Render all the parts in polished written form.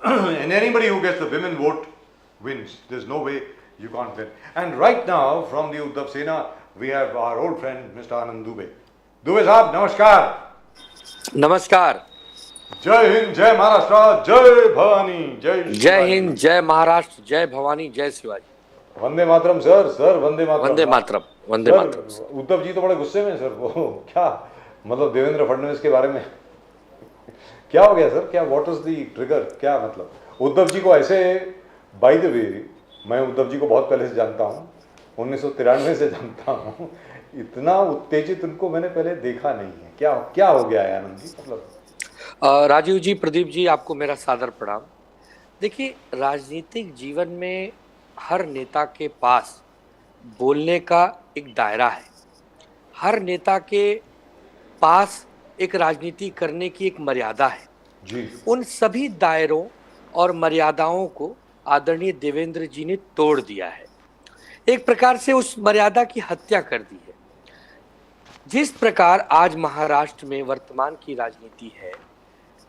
and anybody who gets the women vote wins. There's no way you can't win. And right now, from the Uddhav Sena, we have our old friend, Mr. Anand Dubey. Dubey साहब, नमस्कार. नमस्कार. जय हिंद, जय महाराष्ट्र, जय भवानी, जय हिंद, जय महाराष्ट्र, जय भवानी, जय शिवाजी. वंदे मातरम सर, वंदे मातरम. वंदे मातरम, वंदे मातरम. उद्धव जी तो बड़े गुस्से में सर. वो क्या मतलब देवेंद्र फडणवीस के बारे में क्या हो गया सर? क्या व्हाट इज द ट्रिगर? क्या मतलब उद्धव जी को ऐसे? बाय द वे, मैं उद्धव जी को बहुत पहले से जानता हूँ, 1993 से जानता हूँ. इतना उत्तेजित उनको मैंने पहले देखा नहीं है. क्या हो गया है आनंद जी? मतलब राजीव जी, प्रदीप जी, आपको मेरा सादर प्रणाम. देखिए, राजनीतिक जीवन में हर नेता के पास बोलने का एक दायरा है. हर नेता के पास एक राजनीति करने की एक मर्यादा है जी. उन सभी दायरों और मर्यादाओं को आदरणीय देवेंद्र जी ने तोड़ दिया है. एक प्रकार से उस मर्यादा की हत्या कर दी है. जिस प्रकार आज महाराष्ट्र में वर्तमान की राजनीति है,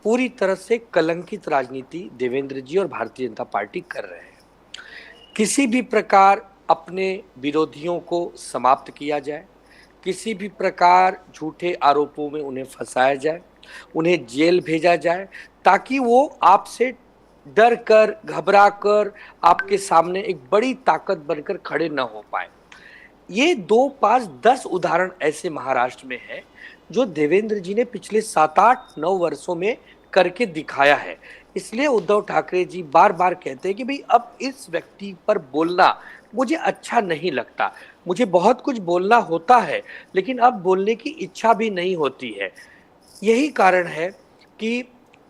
पूरी तरह से कलंकित राजनीति देवेंद्र जी और भारतीय जनता पार्टी कर रहे हैं. किसी भी प्रकार अपने विरोधियों को समाप्त किया जाए, किसी भी प्रकार झूठे आरोपों में उन्हें फंसाया जाए, उन्हें जेल भेजा जाए, ताकि वो आपसे डर कर, घबरा कर आपके सामने एक बड़ी ताकत बनकर खड़े न हो पाए. ये 2, 5, 10 उदाहरण ऐसे महाराष्ट्र में है जो देवेंद्र जी ने पिछले 7, 8, 9 वर्षों में करके दिखाया है. इसलिए उद्धव ठाकरे जी बार बार कहते हैं कि भाई अब इस व्यक्ति पर बोलना मुझे अच्छा नहीं लगता. मुझे बहुत कुछ बोलना होता है, लेकिन अब बोलने की इच्छा भी नहीं होती है. यही कारण है कि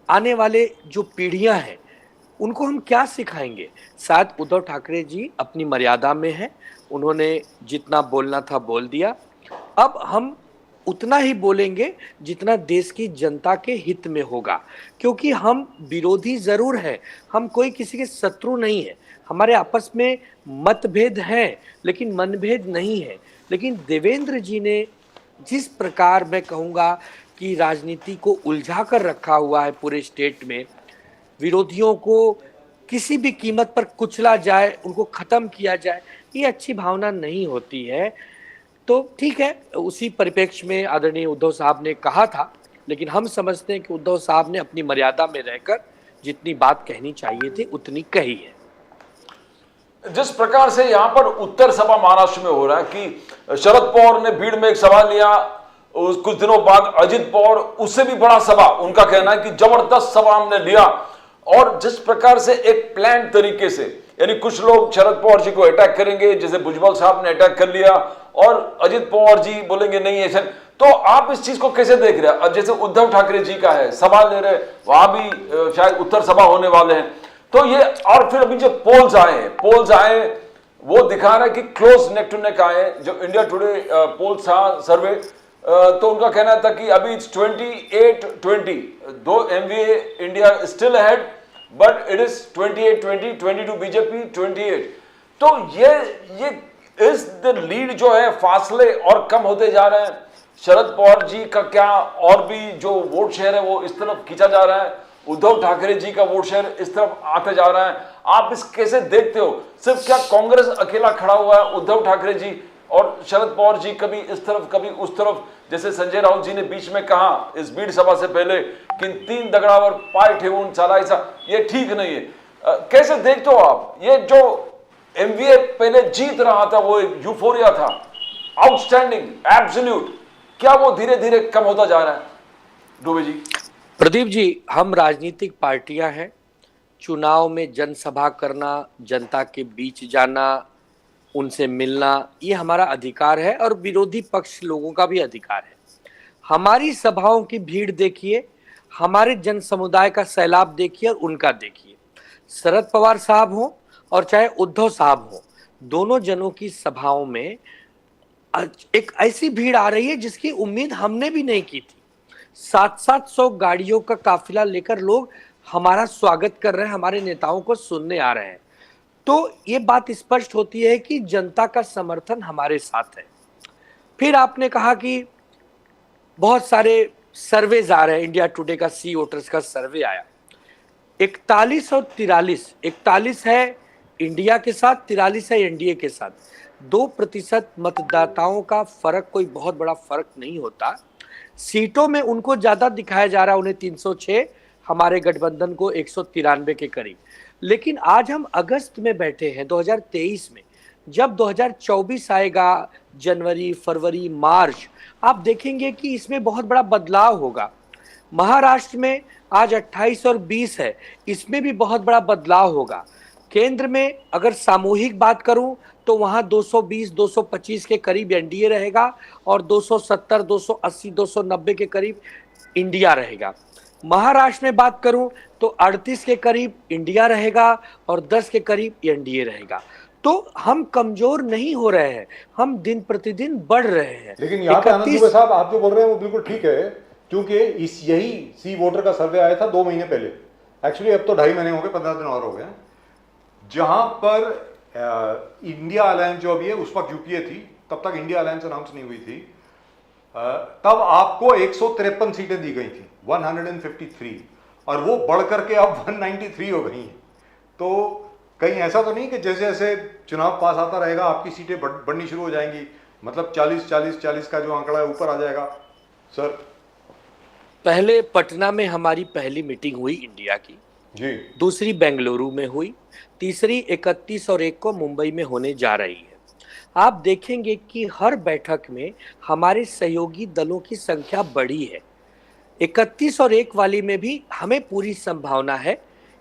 आने वाले जो पीढ़ियां हैं उनको हम क्या सिखाएंगे. शायद उद्धव ठाकरे जी अपनी मर्यादा में हैं, उन्होंने जितना बोलना था बोल दिया. अब हम उतना ही बोलेंगे जितना देश की जनता के हित में होगा, क्योंकि हम विरोधी जरूर हैं, हम कोई किसी के शत्रु नहीं है. हमारे आपस में मतभेद हैं, लेकिन मनभेद नहीं है. लेकिन देवेंद्र जी ने जिस प्रकार, मैं कहूँगा कि राजनीति को उलझा कर रखा हुआ है पूरे स्टेट में, विरोधियों को किसी भी कीमत पर कुचला जाए, उनको खत्म किया जाए, ये अच्छी भावना नहीं होती है. तो ठीक है, उसी परिप्रेक्ष्य में आदरणीय उद्धव साहब ने कहा था, लेकिन हम समझते हैं कि उद्धव साहब ने अपनी मर्यादा में रहकर जितनी बात कहनी चाहिए थी उतनी कही है. जिस प्रकार से यहां पर उत्तर सभा महाराष्ट्र में हो रहा है कि शरद पवार ने भीड़ में एक सभा लिया, कुछ दिनों बाद अजित पवार, उससे भी बड़ा सभा, उनका कहना है कि जबरदस्त सभा हमने लिया. और जिस प्रकार से एक प्लान तरीके से, यानी कुछ लोग शरद पवार जी को अटैक करेंगे, जैसे भुजबल साहब ने अटैक कर लिया, और अजित पवार जी बोलेंगे नहीं ऐसा. तो आप इस चीज को कैसे देख रहे हैं? अब जैसे उद्धव ठाकरे जी का है, सभा ले रहे, वहां भी शायद उत्तर सभा होने वाले हैं. तो ये, और फिर अभी जो पोल्स आए वो दिखा रहा है कि क्लोज नेक टू नेक आए. जो इंडिया टुडे पोल्स था, सर्वे, तो उनका कहना था कि अभी 28-20, दो MVA India still ahead, but it is 28-20, 22 BJP, 28. तो ये इस द लीड जो है, फासले और कम होते जा रहे हैं. शरद पवार जी का क्या, और भी जो वोट शेयर है वो इस तरफ खींचा जा रहा है, उद्धव ठाकरे जी का वोट शेयर इस तरफ आते जा रहा है. आप इस कैसे देखते हो? सिर्फ क्या कांग्रेस अकेला खड़ा हुआ है, उद्धव ठाकरे जी और शरद पवार जी कभी इस तरफ कभी उस तरफ? जैसे संजय राउत जी ने बीच में कहा इस भीड़ सभा से पहले कि 3 दगड़ावर पाय ठेवून चालायचा, ये ठीक नहीं है. कैसे देखते हो आप? ये जो एमवीए पहले जीत रहा था, वो एक यूफोरिया था, आउटस्टैंडिंग, एब्सोल्यूट, क्या वो धीरे धीरे कम होता जा रहा है? डुबे जी. प्रदीप जी, हम राजनीतिक पार्टियां हैं. चुनाव में जनसभा करना, जनता के बीच जाना, उनसे मिलना, ये हमारा अधिकार है और विरोधी पक्ष लोगों का भी अधिकार है. हमारी सभाओं की भीड़ देखिए, हमारे जन समुदाय का सैलाब देखिए और उनका देखिए. शरद पवार साहब हो और चाहे उद्धव साहब हो, दोनों जनों की सभाओं में एक ऐसी भीड़ आ रही है जिसकी उम्मीद हमने भी नहीं की थी. 700 गाड़ियों का काफिला लेकर लोग हमारा स्वागत कर रहे हैं, हमारे नेताओं को सुनने आ रहे हैं. तो ये बात स्पष्ट होती है कि जनता का समर्थन हमारे साथ है. फिर आपने कहा कि बहुत सारे सर्वेज आ रहे हैं, इंडिया टुडे का सी वोटर्स का सर्वे आया. 41 और 43, 41 है इंडिया के साथ, 43 है एनडीए के साथ। 2% मतदाताओं का फर्क कोई बहुत बड़ा फर्क नहीं होता। सीटों में उनको ज्यादा दिखाया जा रहा है, उन्हें 306, हमारे गठबंधन को 193 के करीब। लेकिन आज हम अगस्त में बैठे हैं 2023 में, जब 2024 आएगा, जनवरी, फरवरी, मार्च, आप देखेंगे कि इसमें बहुत बड़ा बदलाव होगा। महाराष्ट्र में आज 28 और 20 है, इसमें भी बहुत बड़ा बदलाव होगा। केंद्र में अगर सामूहिक बात करूं तो वहां 220, 225 के करीब एनडीए रहेगा और 270, 280, 290 के करीब इंडिया रहेगा। महाराष्ट्र में बात करूं तो 38 के करीब इंडिया रहेगा और 10 के करीब एनडीए रहेगा। तो हम कमजोर नहीं हो रहे हैं, हम दिन प्रतिदिन बढ़ रहे हैं। लेकिन यहाँ पे आनंद दुबे साहब आप जो बोल रहे हैं वो बिल्कुल ठीक है, क्योंकि यही सी वोटर का सर्वे आया था 2 महीने पहले, एक्चुअली अब तो 2.5 महीने हो गए, 15 दिन और हो गए, जहां पर इंडिया अलायंस जो अभी है उस वक्त यूपीए थी, तब तक इंडिया अलायंस अनाउंस नहीं हुई थी, तब आपको 153 सीटें दी गई थी, 153, और वो बढ़ करके अब 193 हो गई हैं। तो कहीं ऐसा तो नहीं कि जैसे जैसे चुनाव पास आता रहेगा आपकी सीटें बढ़नी शुरू हो जाएंगी, मतलब 40 का जो आंकड़ा है ऊपर आ जाएगा? सर, पहले पटना में हमारी पहली मीटिंग हुई इंडिया की जी, दूसरी बेंगलुरु में हुई, तीसरी 31 और 1 को मुंबई में होने जा रही है। आप देखेंगे कि हर बैठक में हमारे सहयोगी दलों की संख्या बढ़ी है। 31 और 1 वाली में भी हमें पूरी संभावना है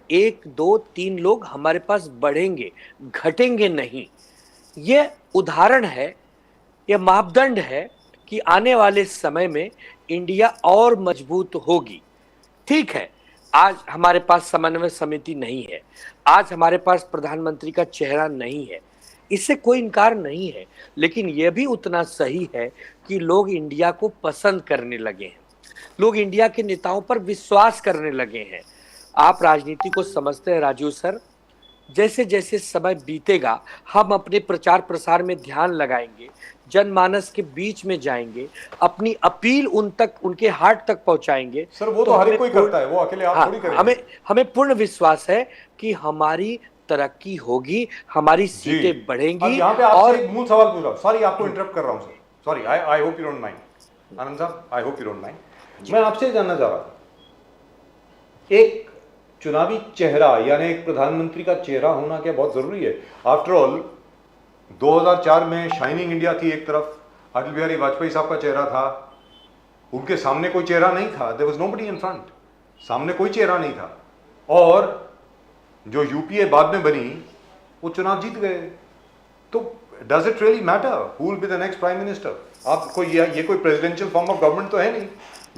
1, 2, 3 लोग हमारे पास बढ़ेंगे, घटेंगे नहीं। ये उदाहरण है, यह मापदंड है कि आने वाले समय में इंडिया और मजबूत होगी। ठीक है, आज हमारे पास समन्वय समिति नहीं है, आज हमारे पास प्रधानमंत्री का चेहरा नहीं है, इससे कोई इनकार नहीं है, लेकिन यह भी उतना सही है कि लोग इंडिया को पसंद करने लगे हैं, लोग इंडिया के नेताओं पर विश्वास करने लगे हैं। आप राजनीति को समझते हैं राजू सर, जैसे जैसे समय बीतेगा हम अपने प्रचार प्रसार में ध्यान लगाएंगे, जनमानस के बीच में जाएंगे, अपनी अपील उन तक, उनके हार्ट तक पहुंचाएंगे। सर वो तो हर एक कोई करता है, वो अकेले आप थोड़ी करेंगे। हमें पूर्ण विश्वास है कि हमारी तरक्की होगी, हमारी सीटें बढ़ेंगी। यहाँ पे आपसे एक मूल सवाल पूछ रहा हूँ, सॉरी आपको इंटरप्ट कर रहा हूँ sir, sorry, I hope you don't mind Anand साहब, I hope you don't mind. मैं आपसे जानना चाह रहा था, एक चुनावी चेहरा यानी एक प्रधानमंत्री का चेहरा होना क्या बहुत जरूरी है? आफ्टर ऑल 2004 में शाइनिंग इंडिया थी एक तरफ, अटल बिहारी वाजपेयी साहब का चेहरा था, उनके सामने कोई चेहरा नहीं था, there was nobody in front, सामने कोई चेहरा नहीं था, और जो यूपीए बाद में बनी वो चुनाव जीत गए। तो does it really matter who will be the next prime minister? आपको ये कोई प्रेसिडेंशियल फॉर्म ऑफ गवर्नमेंट तो है नहीं,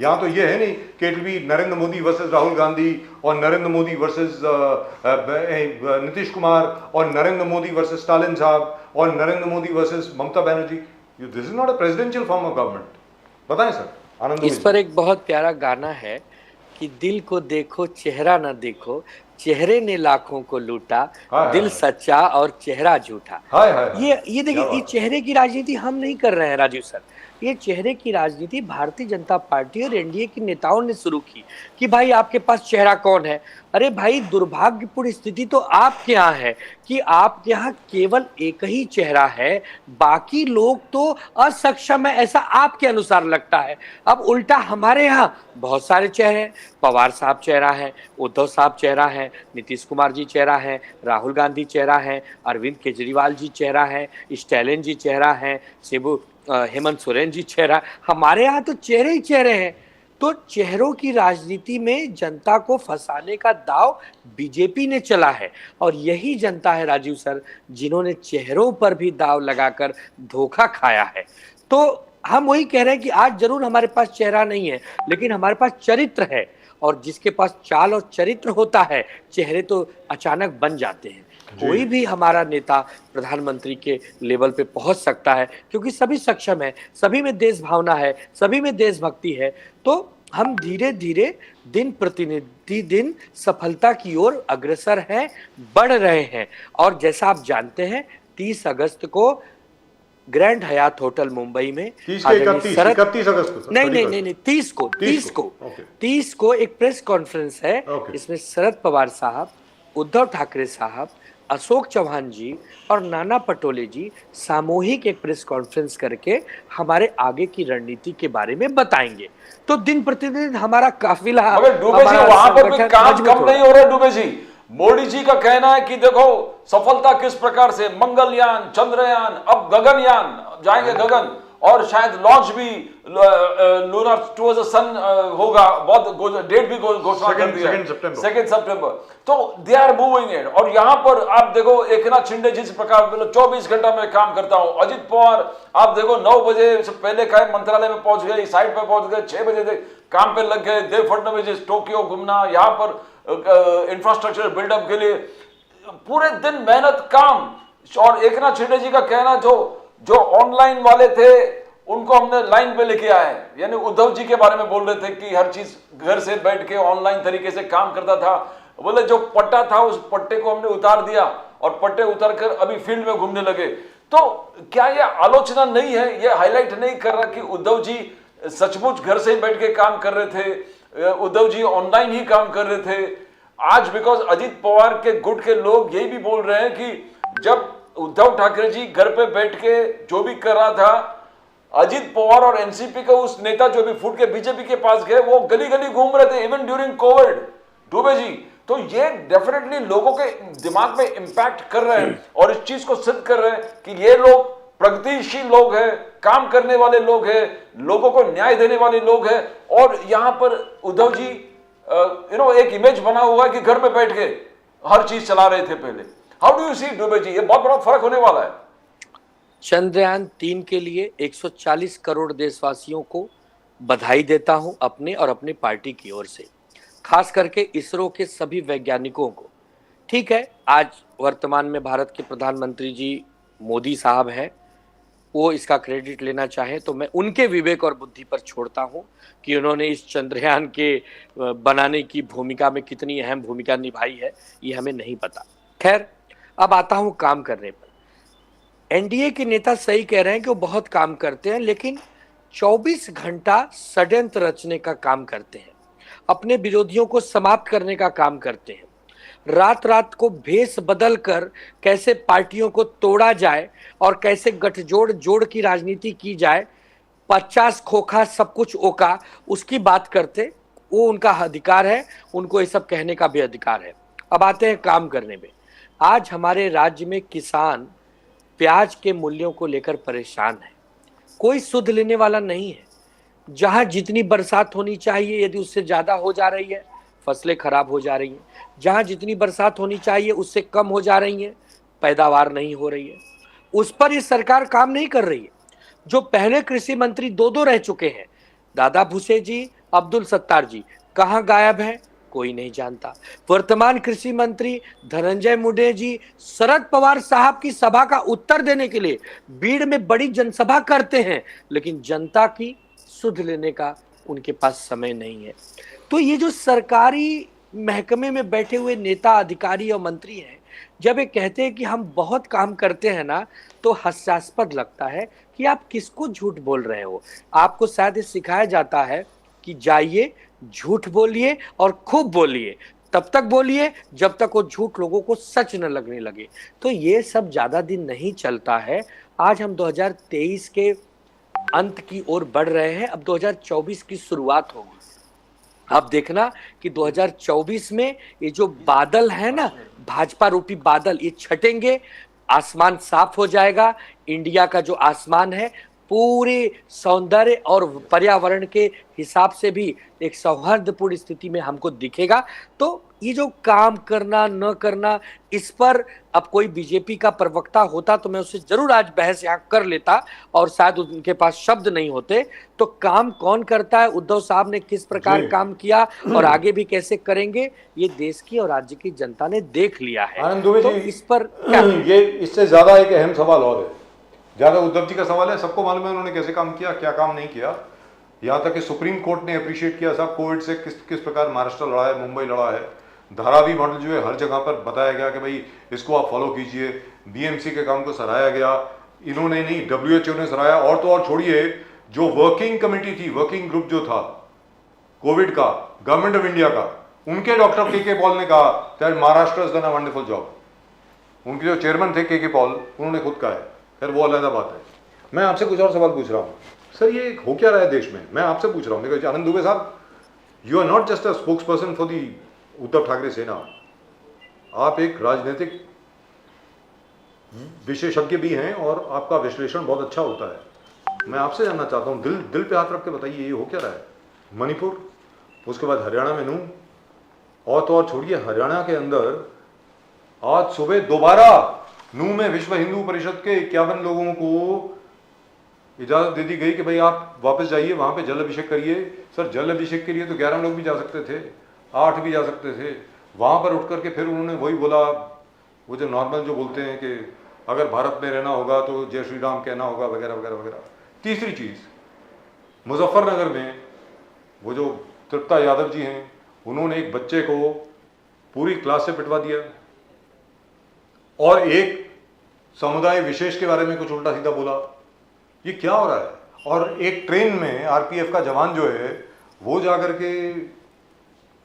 यहाँ तो ये है नहीं कि it be Narendra Modi versus Rahul Gandhi और नरेंद्र मोदी वर्सेस नीतीश कुमार और नरेंद्र मोदी वर्सेस स्टालिन साहब और Narendra Modi versus Mamata Banerjee. This is not a presidential form of government. बताएं सर आनंद। इस पर एक बहुत प्यारा गाना है कि दिल को देखो चेहरा ना देखो, चेहरे ने लाखों को लूटा, दिल सच्चा और चेहरा झूठा। ये देखिए, ये चेहरे की राजनीति हम नहीं कर रहे हैं राजीव सर, ये चेहरे की राजनीति भारतीय जनता पार्टी और एनडीए के नेताओं ने शुरू की कि भाई आपके पास चेहरा कौन है। अरे भाई, दुर्भाग्यपूर्ण स्थिति तो आपके यहाँ है कि आपके यहाँ केवल एक ही चेहरा है, बाकी लोग तो असक्षम है, ऐसा आपके अनुसार लगता है। अब उल्टा हमारे यहाँ बहुत सारे चेहरे हैं, पवार साहब चेहरा है, उद्धव साहब चेहरा है, नीतीश कुमार जी चेहरा है, राहुल गांधी चेहरा है, अरविंद केजरीवाल जी चेहरा है, स्टैलिन जी चेहरा है, हेमंत सोरेन जी चेहरा। हमारे यहाँ तो चेहरे ही चेहरे हैं। तो चेहरों की राजनीति में जनता को फंसाने का दाव बीजेपी ने चला है, और यही जनता है राजीव सर जिन्होंने चेहरों पर भी दाव लगाकर धोखा खाया है। तो हम वही कह रहे हैं कि आज जरूर हमारे पास चेहरा नहीं है, लेकिन हमारे पास चरित्र है, और जिसके पास चाल और चरित्र होता है, चेहरे तो अचानक बन जाते हैं। कोई भी हमारा नेता प्रधानमंत्री के लेवल पे पहुंच सकता है, क्योंकि सभी सक्षम है, सभी में देश भावना है, सभी में देशभक्ति है। तो हम धीरे धीरे दिन प्रतिदिन सफलता की ओर अग्रसर हैं, बढ़ रहे हैं। और जैसा आप जानते हैं 30 अगस्त को ग्रैंड हयात होटल मुंबई में 30 के 31 अगस्त को, नहीं नहीं नहीं नहीं 30 को 30 को ओके। 30 को एक प्रेस कॉन्फ्रेंस है। ओके। इसमें शरद पवार साहब, उद्धव ठाकरे साहब, अशोक चौहान जी और नाना पटोले जी सामूहिक एक प्रेस कॉन्फ्रेंस करके हमारे आगे की रणनीति के बारे में बताएंगे। तो दिन प्रतिदिन हमारा काफिला, मगर डूबे जी हमारा वहां पर भी संगठन काम मजबूत कम हो नहीं हो रहा है। डूबे जी, मोदी जी का कहना है कि देखो सफलता किस प्रकार से, मंगलयान, चंद्रयान, अब गगनयान जाएंगे गगन, और शायद लॉन्च भी लूनर टुवर्ड्स द सन होगा। बहुत डेट भी घोषणा कर दिया, 2 सितंबर। तो दे आर मूविंग इट। और यहां पर आप देखो एकनाथ शिंदे जिस प्रकार 24 घंटा में काम करता हूं, अजित पवार आप देखो 9 बजे से पहले का मंत्रालय में पहुंच गए, साइट पे पहुंच गए, 6 बजे काम पे लग गए। देव फडणवीस टोक्यो घूमना, यहाँ पर इंफ्रास्ट्रक्चर बिल्डअप के लिए पूरे दिन मेहनत काम। और एकनाथ शिंदे जी का कहना जो ऑनलाइन वाले थे उनको हमने लाइन पे लेके आए, यानी उद्धव जी के बारे में बोल रहे थे कि हर चीज घर से बैठ के ऑनलाइन तरीके से काम करता था। बोले जो पट्टा था उस पट्टे को हमने उतार दिया और पट्टे उतार कर अभी फील्ड में घूमने लगे। तो क्या यह आलोचना नहीं है, यह हाईलाइट नहीं कर रहा कि उद्धव जी सचमुच घर से ही बैठ के काम कर रहे थे, उद्धव जी ऑनलाइन ही काम कर रहे थे? आज बिकॉज अजित पवार के गुट के लोग यही भी बोल रहे हैं कि जब उद्धव ठाकरे जी घर पे बैठ के जो भी कर रहा था, अजित पवार और एनसीपी के उस नेता जो भी फूट के बीजेपी के पास गए, वो गली गली घूम रहे थे इवन ड्यूरिंग कोविड। डूबे जी, तो ये डेफिनेटली लोगों के दिमाग में इंपैक्ट कर रहे हैं और इस चीज को सिद्ध कर रहे हैं कि ये लोग प्रगतिशील लोग हैं, काम करने वाले लोग हैं, लोगों को न्याय देने वाले लोग हैं। और यहां पर उद्धव जी एक इमेज बना हुआ है कि घर में बैठ के हर चीज चला रहे थे पहले। हाउ डू यू सी डूबे जी, ये बहुत बड़ा फर्क होने वाला है। चंद्रयान 3 के लिए 140 करोड़ देशवासियों को बधाई देता हूं अपने और अपनी पार्टी की ओर से, खास करके इसरो के सभी वैज्ञानिकों को। ठीक है, आज वर्तमान में भारत के प्रधानमंत्री जी मोदी साहब हैं, वो इसका क्रेडिट लेना चाहें तो मैं उनके विवेक और बुद्धि पर छोड़ता हूं कि उन्होंने इस चंद्रयान के बनाने की भूमिका में कितनी अहम भूमिका निभाई है, ये हमें नहीं पता। खैर, अब आता हूं काम करने पर। एनडीए के नेता सही कह रहे हैं कि वो बहुत काम करते हैं, लेकिन 24 घंटा षड्यंत्र रचने का काम करते हैं, अपने विरोधियों को समाप्त करने का काम करते हैं, रात रात को भेष बदल कर कैसे पार्टियों को तोड़ा जाए और कैसे गठजोड़ जोड़ की राजनीति की जाए, 50 खोखा सब कुछ ओका, उसकी बात करते। वो उनका अधिकार है, उनको ये सब कहने का भी अधिकार है। अब आते हैं काम करने में। आज हमारे राज्य में किसान प्याज के मूल्यों को लेकर परेशान है, कोई सुध लेने वाला नहीं है। जहां जितनी बरसात होनी चाहिए यदि उससे ज्यादा हो जा रही है, फसलें खराब हो जा रही हैं। जहां जितनी बरसात होनी चाहिए उससे कम हो जा रही है, पैदावार नहीं हो रही है। उस पर ये सरकार काम नहीं कर रही है। जो पहले कृषि मंत्री दो रह चुके हैं, दादा भुसे जी, अब्दुल सत्तार जी, कहां गायब हैं, कोई नहीं जानता। वर्तमान कृषि मंत्री धनंजय मुंडे जी शरद पवार साहब की सभा का उत्तर देने के लिए बीड़ में बड़ी जनसभा करते हैं, लेकिन जनता की सुध लेने का उनके पास समय नहीं है। तो ये जो सरकारी महकमे में बैठे हुए नेता, अधिकारी और मंत्री हैं, जब ये कहते हैं कि हम बहुत काम करते हैं ना, तो हास्यास्पद लगता है कि आप किसको झूठ बोल रहे हो। आपको शायद सिखाया जाता है कि जाइए झूठ बोलिए और खूब बोलिए, तब तक बोलिए जब तक वो झूठ लोगों को सच न लगने लगे। तो ये सब ज्यादा दिन नहीं चलता है। आज हम 2023 के अंत की ओर बढ़ रहे हैं, अब 2024 की शुरुआत होगी। अब देखना कि 2024 में ये जो बादल है ना, भाजपा रूपी बादल, ये छटेंगे, आसमान साफ हो जाएगा। इंडिया का जो आसमान है पूरे सौंदर्य और पर्यावरण के हिसाब से भी एक सौहार्दपूर्ण स्थिति में हमको दिखेगा। तो ये जो काम करना न करना, इस पर अब कोई बीजेपी का प्रवक्ता होता तो मैं उससे जरूर आज बहस यहाँ कर लेता, और शायद उनके पास शब्द नहीं होते। तो काम कौन करता है, उद्धव साहब ने किस प्रकार काम किया और आगे भी कैसे करेंगे, ये देश की और राज्य की जनता ने देख लिया है। आनंद दुबे तो जी, इस पर क्या, ये इससे ज्यादा एक अहम सवाल और है। ज्यादा उद्धव जी का सवाल है, सबको मालूम है उन्होंने कैसे काम किया, क्या काम नहीं किया। यहाँ तक कि सुप्रीम कोर्ट ने अप्रिशिएट किया साहब कोविड से किस प्रकार महाराष्ट्र लड़ा है, मुंबई लड़ा है। धारावी मॉडल जो है हर जगह पर बताया गया कि भाई इसको आप फॉलो कीजिए। बीएमसी के काम को सराहाया गया। इन्होंने नहीं, WHO ने सराहा। और तो और छोड़िए, जो वर्किंग कमेटी थी, वर्किंग ग्रुप जो था कोविड का, गवर्नमेंट ऑफ इंडिया का, उनके डॉक्टर के पॉल ने कहा that Maharashtra has done a wonderful job. उनके जो चेयरमैन थे के पॉल, उन्होंने खुद कहा है। खैर वो अलग बात है। मैं आपसे कुछ और सवाल पूछ रहा हूँ सर, ये हो क्या रहा है देश में? मैं आपसे पूछ रहा हूँ। देखो आनंद दुबे साहब, you are not just a spokesperson for the Uddhav Thackeray Sena, आप एक राजनीतिक विशेषज्ञ भी हैं और आपका विश्लेषण बहुत अच्छा होता है। मैं आपसे जानना चाहता हूँ, दिल पे हाथ रख के बताइए, ये हो क्या रहा है? मणिपुर, उसके बाद हरियाणा में नूह, और तो और छोड़िए, हरियाणा के अंदर आज सुबह दोबारा नूह में विश्व हिंदू परिषद के 51 लोगों को इजाजत दे दी गई कि भाई आप वापस जाइए, वहां पे जल अभिषेक करिए। सर जल अभिषेक के लिए तो 11 लोग भी जा सकते थे, 8 भी जा सकते थे। वहां पर उठ करके फिर उन्होंने वही बोला, वो जो नॉर्मल जो बोलते हैं कि अगर भारत में रहना होगा तो जय श्री राम कहना होगा, वगैरह वगैरह वगैरह। तीसरी चीज, मुजफ्फरनगर में वो जो तृप्ता यादव जी हैं, उन्होंने एक बच्चे को पूरी क्लास से पिटवा दिया और एक समुदाय विशेष के बारे में कुछ उल्टा सीधा बोला। ये क्या हो रहा है? और एक ट्रेन में आरपीएफ का जवान जो है वो जाकर के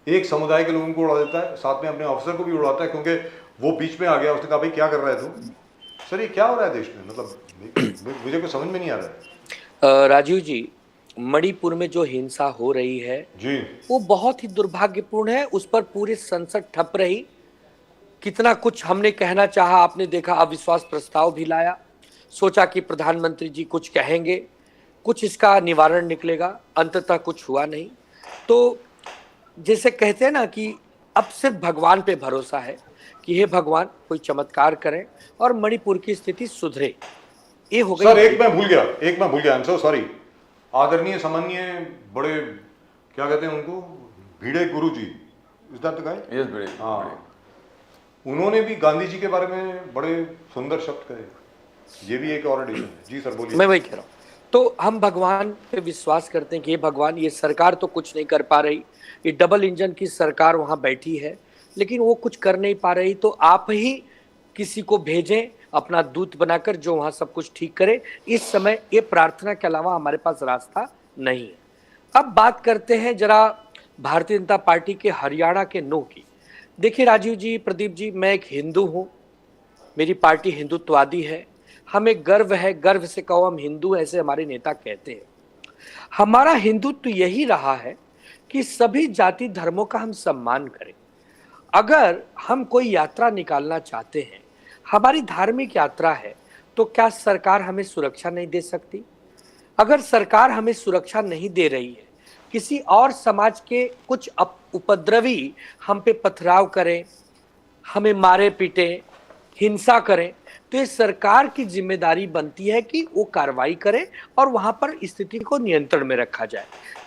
एक समुदाय के लोगों को उड़ा देता है, साथ में अपने ऑफिसर को भी उड़ाता है, क्योंकि वो बीच में आ गया। उसने कहा भाई क्या कर रहा है तू? सर ये क्या हो रहा है देश में? मतलब मुझे कुछ समझ में नहीं आ रहा है। राजीव जी, मणिपुर में जो हिंसा हो रही है जी, वो बहुत ही दुर्भाग्यपूर्ण है। उस पर पूरी संसद ठप रही। कितना कुछ हमने कहना चाहा, आपने देखा अविश्वास प्रस्ताव भी लाया, सोचा कि प्रधानमंत्री जी कुछ कहेंगे, कुछ इसका निवारण निकलेगा, अंततः कुछ हुआ नहीं। तो जैसे कहते हैं ना कि अब सिर्फ भगवान पे भरोसा है कि हे भगवान कोई चमत्कार करें और मणिपुर की स्थिति सुधरे। ये हो गई। सर एक मैं भूल गया, आई एम सो सॉरी। आदरणीय सम्मानीय बड़े, क्या कहते हैं उनको, Bhide guru ji, is that the guy? Yes Bhide. हाँ, उन्होंने भी गांधी जी के बारे में बड़े सुंदर शब्द कहे। ये भी एक और एडिशन है। जी सर बोलिए। मैं वही कह रहा हूँ। तो हम भगवान पे विश्वास करते हैं कि ये भगवान, ये सरकार तो कुछ नहीं कर पा रही, ये डबल इंजन की सरकार वहां बैठी है, लेकिन वो कुछ कर नहीं पा रही, तो आप ही किसी को भेजें अपना दूत बनाकर जो वहां सब कुछ ठीक करे। इस समय ये प्रार्थना के अलावा हमारे पास रास्ता नहीं है। अब बात करते हैं जरा भारतीय जनता पार्टी के हरियाणा के नूह की। देखिए राजीव जी, प्रदीप जी, मैं एक हिंदू हूँ, मेरी पार्टी हिंदुत्ववादी है, हमें गर्व है, गर्व से कहो हम हिंदू, ऐसे हमारे नेता कहते हैं। हमारा हिंदुत्व यही रहा है कि सभी जाति धर्मों का हम सम्मान करें। अगर हम कोई यात्रा निकालना चाहते हैं, हमारी धार्मिक यात्रा है, तो क्या सरकार हमें सुरक्षा नहीं दे सकती? अगर सरकार हमें सुरक्षा नहीं दे रही है, किसी और समाज के कुछ उपद्रवी हम पे पथराव करें, हमें मारे पीटे, हिंसा करें, तो ये सरकार की जिम्मेदारी बनती है कि वो कार्रवाई करे और वहां पर स्थिति को नियंत्रण में रखा जाए।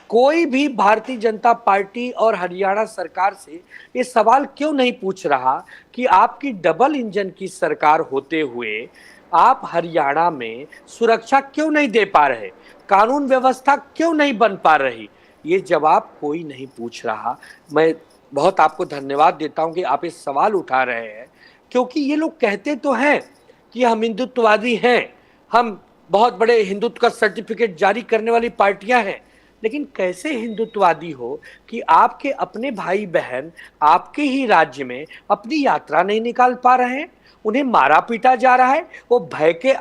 कोई भी भारतीय जनता पार्टी और हरियाणा सरकार से ये सवाल क्यों नहीं पूछ रहा कि आपकी डबल इंजन की सरकार होते हुए आप हरियाणा में सुरक्षा क्यों नहीं दे पा रहे, कानून व्यवस्था क्यों नहीं बन पा रही? ये जवाब कोई नहीं पूछ रहा। मैं बहुत आपको धन्यवाद देता हूं कि आप ये सवाल उठा रहे हैं, क्योंकि ये लोग कहते तो हैं कि हम हिंदुत्ववादी हैं, हम बहुत बड़े हिंदुत्व का सर्टिफिकेट जारी करने वाली पार्टियां हैं, लेकिन कैसे हिंदुत्ववादी हो कि आपके अपने भाई बहन आपके ही राज्य में अपनी यात्रा नहीं निकाल पा रहे हैं, उन्हें मारा पीटा जा रहा है, वो भय के,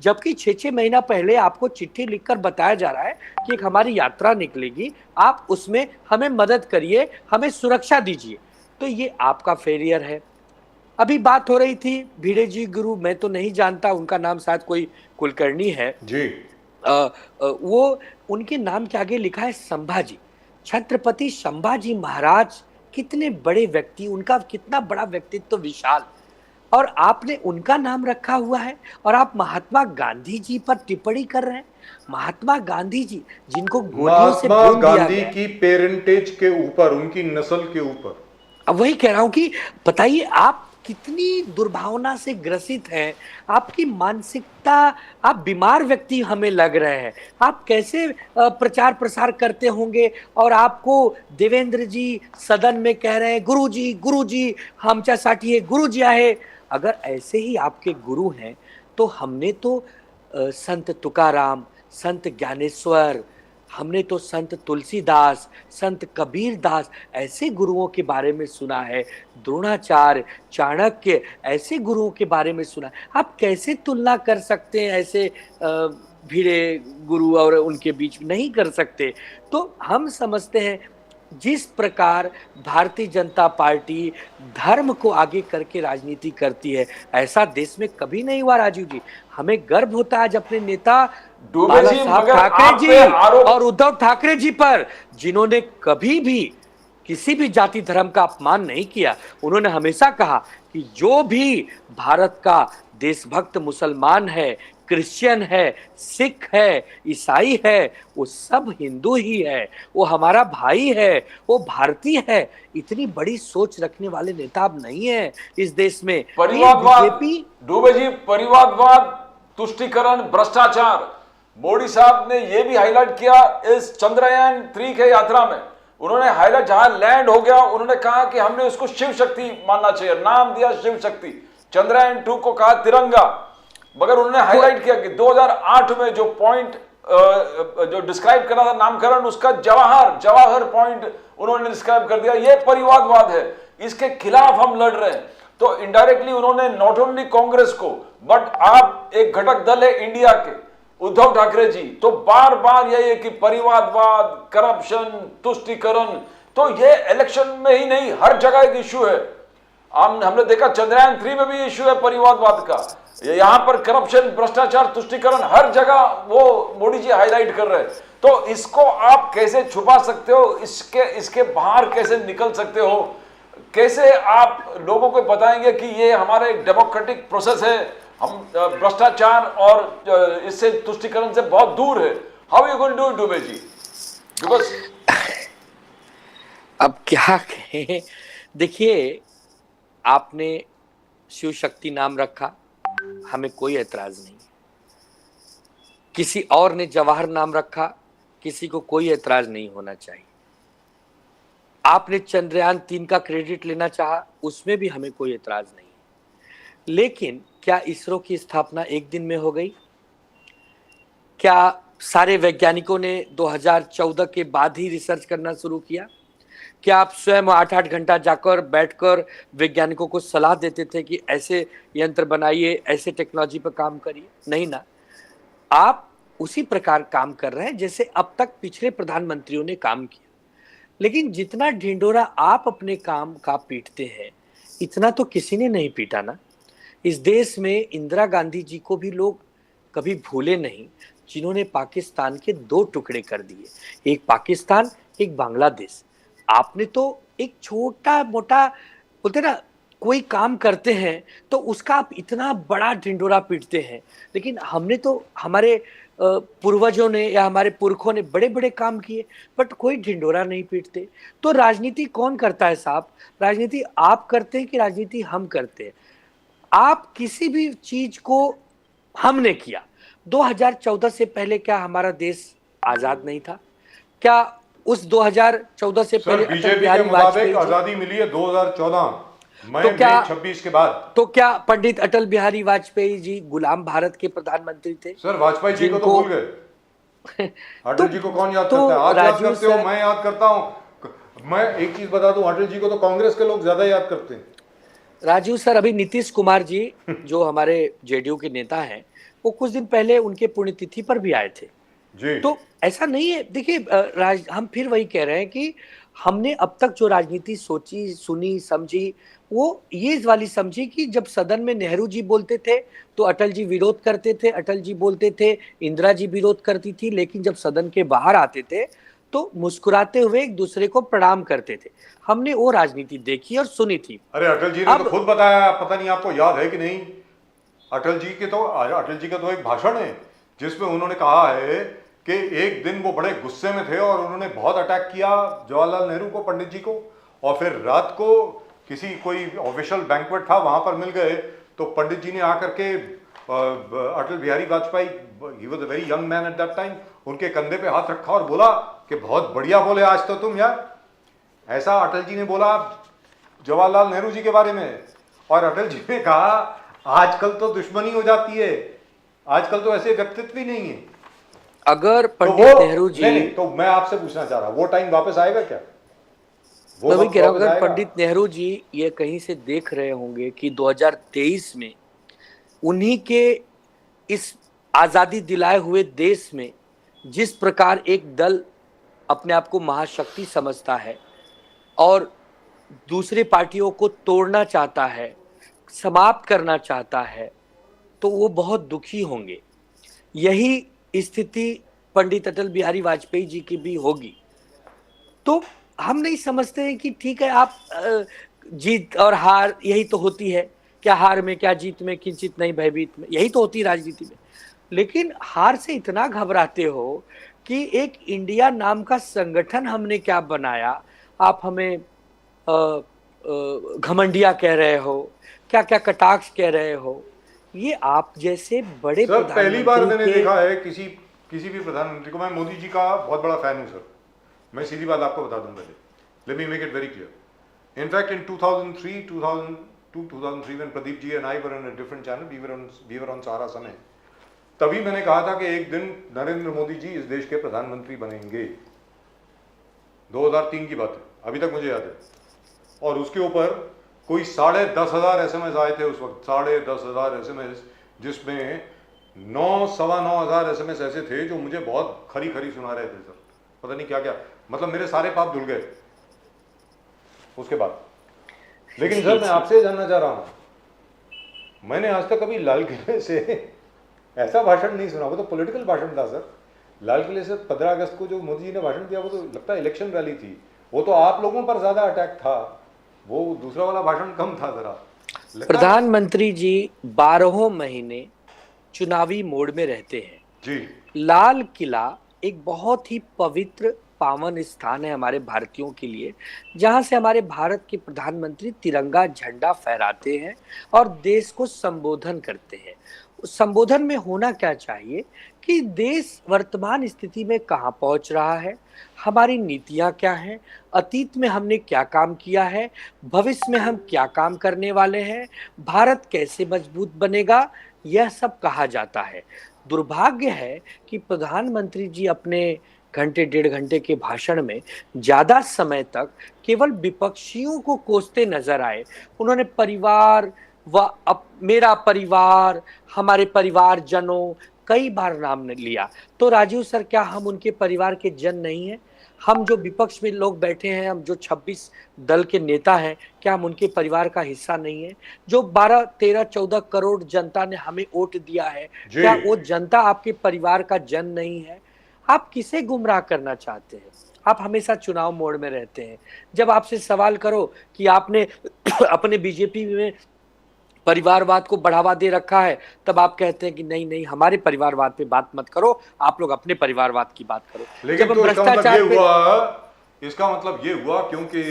जबकि 6-6 महीना पहले आपको चिट्ठी लिखकर बताया जा रहा है कि एक हमारी यात्रा निकलेगी, आप उसमें हमें मदद करिए, हमें सुरक्षा दीजिए। तो ये आपका फेलियर है। अभी बात हो रही थी भिड़े जी गुरु, मैं तो नहीं जानता, उनका नाम शायद कोई कुलकर्णी है जी। वो, उनके नाम के आगे लिखा है संभाजी। छत्रपति संभाजी महाराज कितने बड़े व्यक्ति, उनका कितना बड़ा व्यक्तित्व, विशाल, और आपने उनका नाम रखा हुआ है और आप महात्मा गांधी जी पर टिप्पणी कर रहे हैं। महात्मा गांधी जी जिनको गोलियों से महात्मा भून दिया गांधी गया, की पेरेंटेज के ऊपर, उनकी नस्ल के ऊपर। अब वही कह रहा हूं कि बताइए आप कितनी दुर्भावना से ग्रसित हैं, आपकी मानसिकता, आप बीमार व्यक्ति हमें लग रहे हैं। आप कैसे प्रचार प्रसार करते होंगे और आपको देवेंद्र जी सदन में कह रहे हैं गुरु जी आमच्यासाठी गुरु जी आहे। अगर ऐसे ही आपके गुरु हैं तो हमने तो संत तुकाराम, संत ज्ञानेश्वर, हमने तो संत तुलसीदास, संत कबीर दास ऐसे गुरुओं के बारे में सुना है, द्रोणाचार्य, चाणक्य ऐसे गुरुओं के बारे में सुना है। आप कैसे तुलना कर सकते हैं ऐसे भिड़े गुरु और उनके बीच में? नहीं कर सकते। तो हम समझते हैं जिस प्रकार भारतीय जनता पार्टी धर्म को आगे करके राजनीति करती है, ऐसा देश में कभी नहीं हुआ राजीव जी। हमें गर्व होता है आज अपने नेता डूबे बाला जी, साहब मगर ठाकरे आप जी पे आरोप और उद्धव ठाकरे जी पर, जिन्होंने कभी भी किसी भी जाति धर्म का अपमान नहीं किया। उन्होंने हमेशा कहा कि जो भी भारत का देशभक्त मुसलमान है, क्रिश्चियन है, सिख है, ईसाई है, वो सब हिंदू ही है, वो हमारा भाई है, वो भारतीय है। इतनी बड़ी सोच रखने वाले नेता अब नहीं है इस देश में। परिवारवाद, बीजेपी, डूबे जी, परिवारवाद, तुष्टीकरण, भ्रष्टाचार, मोदी साहब ने यह भी हाईलाइट किया इस चंद्रयान 3 के यात्रा में। उन्होंने हाईलाइट, जहां लैंड हो गया, उन्होंने कहा कि हमने उसको शिव शक्ति मानना चाहिए, नाम दिया शिव शक्ति। चंद्रयान 2 को कहा तिरंगा। मगर उन्होंने हाईलाइट किया कि 2008 में जो पॉइंट जो डिस्क्राइब करा था नामकरण, उसका जवाहर पॉइंट उन्होंने डिस्क्राइब कर दिया। ये परिवारवाद है, इसके खिलाफ हम लड़ रहे हैं। तो इनडायरेक्टली उन्होंने नॉट ओनली कांग्रेस को, बट आप एक घटक दल है इंडिया के, उद्धव ठाकरे जी, तो बार बार यही है कि परिवारवाद, करप्शन, तुष्टीकरण, तो ये इलेक्शन में ही नहीं, हर जगह एक इश्यू है। हमने देखा चंद्रयान 3 में भी इश्यू है परिवारवाद का। यहां पर करप्शन, भ्रष्टाचार, तुष्टीकरण हर जगह वो मोदी जी हाईलाइट कर रहे हैं। तो इसको आप कैसे छुपा सकते हो? इसके बाहर कैसे निकल सकते हो? कैसे आप लोगों को बताएंगे कि ये हमारा एक डेमोक्रेटिक प्रोसेस है, हम भ्रष्टाचार और इससे तुष्टीकरण से बहुत दूर है? How you going to do Dubey ji? Because अब क्या कहें, देखिए, आपने शिव शक्ति नाम रखा, हमें कोई ऐतराज नहीं। किसी और ने जवाहर नाम रखा, किसी को कोई ऐतराज नहीं होना चाहिए। आपने चंद्रयान 3 का क्रेडिट लेना चाहा, उसमें भी हमें कोई ऐतराज नहीं है। लेकिन क्या इसरो की स्थापना एक दिन में हो गई? क्या सारे वैज्ञानिकों ने 2014 के बाद ही रिसर्च करना शुरू किया? क्या आप स्वयं 8-8 घंटा जाकर बैठकर वैज्ञानिकों को सलाह देते थे कि ऐसे यंत्र बनाइए, ऐसे टेक्नोलॉजी पर काम करिए? नहीं ना। आप उसी प्रकार काम कर रहे हैं जैसे अब तक पिछले प्रधानमंत्रियों ने काम किया। लेकिन जितना ढिंडोरा आप अपने काम का पीटते हैं, इतना तो किसी ने नहीं पीटा ना। इस देश में इंदिरा गांधी जी को भी लोग कभी भूले नहीं, जिन्होंने पाकिस्तान के 2 टुकड़े कर दिए, एक पाकिस्तान, एक बांग्लादेश। आपने तो एक छोटा मोटा, बोलते ना, कोई काम करते हैं तो उसका आप इतना बड़ा ढिंडोरा पीटते हैं। लेकिन हमने तो, हमारे पूर्वजों ने या हमारे पुरखों ने बड़े बड़े काम किए, बट कोई ढिंडोरा नहीं पीटते। तो राजनीति कौन करता है साहब? राजनीति आप करते हैं कि राजनीति हम करते हैं? आप किसी भी चीज को हमने किया। 2014 से पहले क्या हमारा देश आजाद नहीं था? क्या उस 2014 से सर, पहले बीजेपी के मुताबिक आजादी मिली है 2014 मई 26 के बाद। तो क्या पंडित अटल बिहारी वाजपेयी जी गुलाम भारत के प्रधानमंत्री थे? सर, वाजपेयी जी को तो भूल गए। अटल जी को कौन याद करता है? आप याद करते हो, मैं याद करता हूं। मैं एक चीज बता दूं, अटल जी को तो कांग्रेस के लोग ज्यादा याद करते हैं। राजीव सर, अभी नीतीश कुमार जी जो हमारे जेडीयू के नेता हैं, वो कुछ दिन पहले उनके पुण्यतिथि पर भी आए थे जी। तो ऐसा नहीं है। देखिए, हम फिर वही कह रहे हैं कि हमने अब तक जो राजनीति सोची, सुनी, समझी, वो ये वाली समझी कि जब सदन में नेहरू जी बोलते थे तो अटल जी विरोध करते थे, अटल जी बोलते थे, इंदिरा जी विरोध करती थी, लेकिन जब सदन के बाहर आते थे तो मुस्कुराते हुए एक दूसरे को प्रणाम करते थे। हमने वो राजनीति देखी और सुनी थी। अरे अटल जी ने तो खुद बताया, पता नहीं आपको याद है कि नहीं, अटल जी का तो एक भाषण है जिसमें उन्होंने कहा है कि एक दिन वो बड़े गुस्से में थे और उन्होंने बहुत अटैक किया जवाहरलाल नेहरू को, पंडित जी को, और फिर रात को कोई ऑफिशियल बैंक्वेट था, वहां पर मिल गए तो पंडित जी ने आकर के Atal Bihari Vajpayee, he was a very young man at that time, उनके कंधे पे हाथ रखा और बोला कि बहुत बढ़िया बोले आज तो तुम यार। ऐसा अटल जी ने बोला जवाहरलाल नेहरू जी के बारे में। और अटल जी ने कहा आजकल तो दुश्मनी हो जाती है, आजकल तो ऐसे व्यक्तित्व भी नहीं है। अगर तो पंडित नेहरू जी, नहीं, तो मैं आपसे पूछना चाह रहा हूं, वो टाइम वापस आएगा क्या? वो मैं भी वक्त कह रहा हूं, वापस अगर आएगा? पंडित नेहरू जी ये कहीं से देख रहे होंगे कि 2023 में उन्हीं के इस आजादी दिलाए हुए देश में जिस प्रकार एक दल अपने आप को महाशक्ति समझता है और दूसरे पार्टियों को तोड़ना चाहता है, समाप्त करना चाहता है, तो वो बहुत दुखी होंगे। यही स्थिति पंडित अटल बिहारी वाजपेयी जी की भी होगी। तो हम नहीं समझते हैं कि ठीक है, आप जीत और हार यही तो होती है, क्या हार में क्या जीत में किंचित नहीं भयभीत में, यही तो होती है राजनीति में। लेकिन हार से इतना घबराते हो कि एक इंडिया नाम का संगठन हमने क्या बनाया, आप हमें घमंडिया कह रहे हो, क्या क्या कटाक्ष कह रहे हो। ये आप जैसे बड़े सर पहली बार मैंने प्रधानमंत्री के देखा है किसी किसी भी प्रधानमंत्री को। मैं मोदी जी का बहुत बड़ा फैन हूं सर, मैं सीधी बात आपको बता दूं पहले, let me make it very clear. In fact in 2003 when Pradeep ji and I were on a different channel, we were on सारा समय, तभी मैंने कहा था कि एक दिन नरेंद्र मोदी जी इस देश के प्रधानमंत्री बनेंगे। 2003 की बात है, अभी तक मुझे याद है। और उसके ऊपर कोई 10,500 SMS आए थे उस वक्त, 10,500 SMS, जिसमें 9,000-9,500 SMS ऐसे थे जो मुझे बहुत खरी खरी सुना रहे थे सर, पता नहीं क्या क्या, मतलब मेरे सारे पाप धुल गए उसके बाद। लेकिन सर मैं आपसे जानना चाह रहा हूं, मैंने आज तक कभी लाल किले से ऐसा भाषण नहीं सुना। वो तो पॉलिटिकल भाषण था सर। लाल किले से 15 अगस्त को जो मोदी जी ने भाषण दिया वो तो लगता है इलेक्शन रैली थी। वो तो आप लोगों पर ज्यादा अटैक था, वो दूसरा वाला भाषण कम था जरा। प्रधानमंत्री जी 12 महीने चुनावी मोड में रहते हैं जी। लाल किला एक बहुत ही पवित्र पावन स्थान है हमारे भारतीयों के लिए, जहां से हमारे भारत के प्रधानमंत्री तिरंगा झंडा फहराते हैं और देश को संबोधन करते हैं। उस संबोधन में होना क्या चाहिए कि देश वर्तमान स्थिति में कहां पहुंच रहा है, हमारी नीतियां क्या हैं, अतीत में हमने क्या काम किया है, भविष्य में हम क्या काम करने वाले हैं, भारत कैसे मजबूत बनेगा, यह सब कहा जाता है। दुर्भाग्य है कि प्रधानमंत्री जी अपने घंटे 1.5 घंटे के भाषण में ज्यादा समय तक केवल विपक्षियों को कोसते नजर आए। उन्होंने परिवार व मेरा परिवार, हमारे परिवारजनों कई बार नाम लिया। तो राजीव सर, क्या हम उनके परिवार के जन नहीं हैं? हम जो विपक्ष में लोग बैठे हैं, हम जो 26 दल के नेता हैं, क्या हम उनके परिवार का हिस्सा नहीं है? जो 12, 13, 14 करोड़ जनता ने हमें वोट दिया है, क्या वो जनता आपके परिवार का जन नहीं है? आप किसे गुमराह करना चाहते हैं? आप हमेशा चुनाव मोड में रहते हैं। जब आपसे सवाल करो कि आपने अपने बीजेपी में परिवारवाद को बढ़ावा दे रखा है, तब आप कहते हैं कि नहीं नहीं, हमारे परिवारवाद पे बात मत करो, आप लोग अपने परिवारवाद की बात करो। लेकिन जब तो भ्रष्टाचार इसका मतलब ये हुआ क्योंकि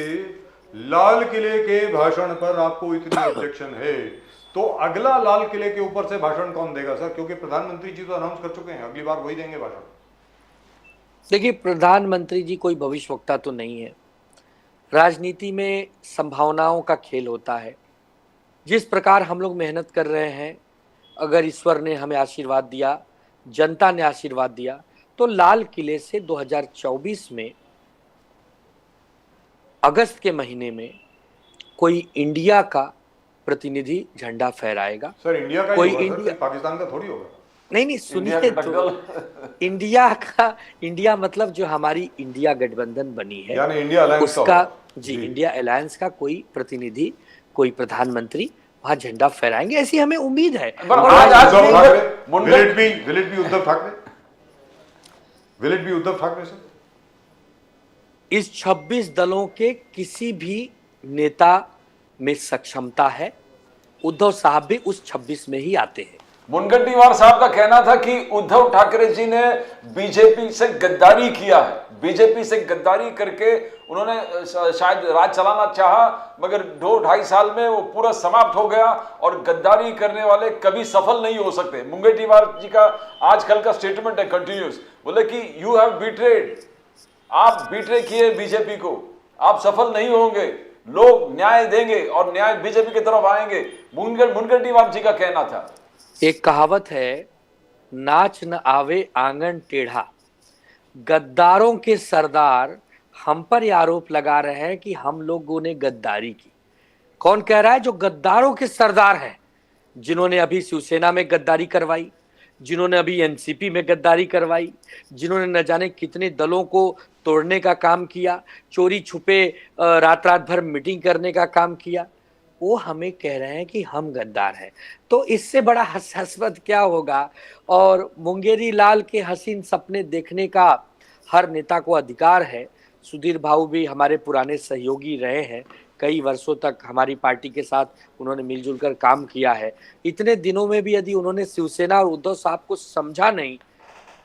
लाल किले के भाषण पर आपको इतनी ऑब्जेक्शन है, तो अगला लाल किले के ऊपर से भाषण कौन देगा सर? क्योंकि प्रधानमंत्री जी तो अनाउंस कर चुके हैं अगली बार वही देंगे भाषण। देखिए, प्रधानमंत्री जी कोई भविष्यवक्ता तो नहीं है। राजनीति में संभावनाओं का खेल होता है। जिस प्रकार हम लोग मेहनत कर रहे हैं, अगर ईश्वर ने हमें आशीर्वाद दिया, जनता ने आशीर्वाद दिया, तो लाल किले से 2024 में अगस्त के महीने में कोई इंडिया का प्रतिनिधि झंडा फहराएगा। सर इंडिया का कोई ही होगा इंडिया, सर, पाकिस्तान का थोड़ी होगा। नहीं सुनिए तो, इंडिया मतलब जो हमारी इंडिया गठबंधन बनी है, यानी इंडिया अलायंस उसका जी इंडिया अलायंस का कोई प्रतिनिधि, कोई प्रधानमंत्री वहां झंडा फहराएंगे, ऐसी हमें उम्मीद है। Will it be Uddhav Thackeray sir? इस 26 दलों के किसी भी नेता में सक्षमता है। उद्धव साहब भी उस 26 में ही आते हैं। मुनगंटीवार साहब का कहना था कि उद्धव ठाकरे जी ने बीजेपी से गद्दारी किया है। बीजेपी से गद्दारी करके उन्होंने शायद राज चलाना चाहा, मगर 2-2.5 साल में वो पूरा समाप्त हो गया और गद्दारी करने वाले कभी सफल नहीं हो सकते। मुनगंटीवार जी का आजकल का स्टेटमेंट है कंटिन्यूस, बोले कि यू हैव बीट्रेड, आप बीट्रे किए बीजेपी को, आप सफल नहीं होंगे, लोग न्याय देंगे और न्याय बीजेपी की तरफ आएंगे। मुनगंटीवार जी का कहना था। एक कहावत है नाच न आवे आंगन टेढ़ा। गद्दारों के सरदार हम पर ये आरोप लगा रहे हैं कि हम लोगों ने गद्दारी की। कौन कह रहा है? जो गद्दारों के सरदार हैं, जिन्होंने अभी शिवसेना में गद्दारी करवाई, जिन्होंने अभी एनसीपी में गद्दारी करवाई, जिन्होंने न जाने कितने दलों को तोड़ने का काम किया, चोरी छुपे रात रात भर मीटिंग करने का काम किया, वो हमें कह रहे हैं कि हम गद्दार हैं। तो इससे बड़ा हास्यास्पद क्या होगा? और मुंगेरी लाल के हसीन सपने देखने का हर नेता को अधिकार है। सुधीर भाऊ भी हमारे पुराने सहयोगी रहे हैं, कई वर्षों तक हमारी पार्टी के साथ उन्होंने मिलजुल कर काम किया है। इतने दिनों में भी यदि उन्होंने शिवसेना और उद्धव साहब को समझा नहीं,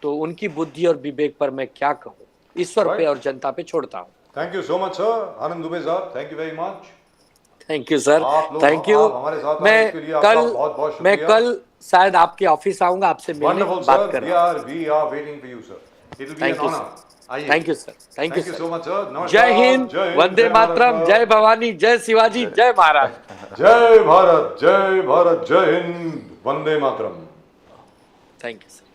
तो उनकी बुद्धि और विवेक पर मैं क्या कहूँ? ईश्वर पे और जनता पे छोड़ता हूँ। Thank you so much sir, Anand Dubey साहब, thank you very much. Thank you sir, आप लोग- थैंक यू। आप हमारे साथ आने के लिए आपका बहुत बहुत मैं शुक्रिया। कल शायद आपके ऑफिस आऊंगा, आपसे मिलने वंडरफुल बात सर, करना। We are waiting for you sir, it will be thank an you honour. Sir, आइए, thank you sir, thank you so sir. Much sir. नमस्कार, जय हिंद, वंदे मातरम, जय भवानी, जय शिवाजी, जय महाराज। जय भारत, जय भारत, जय हिंद, वंदे मातरम। Thank you sir.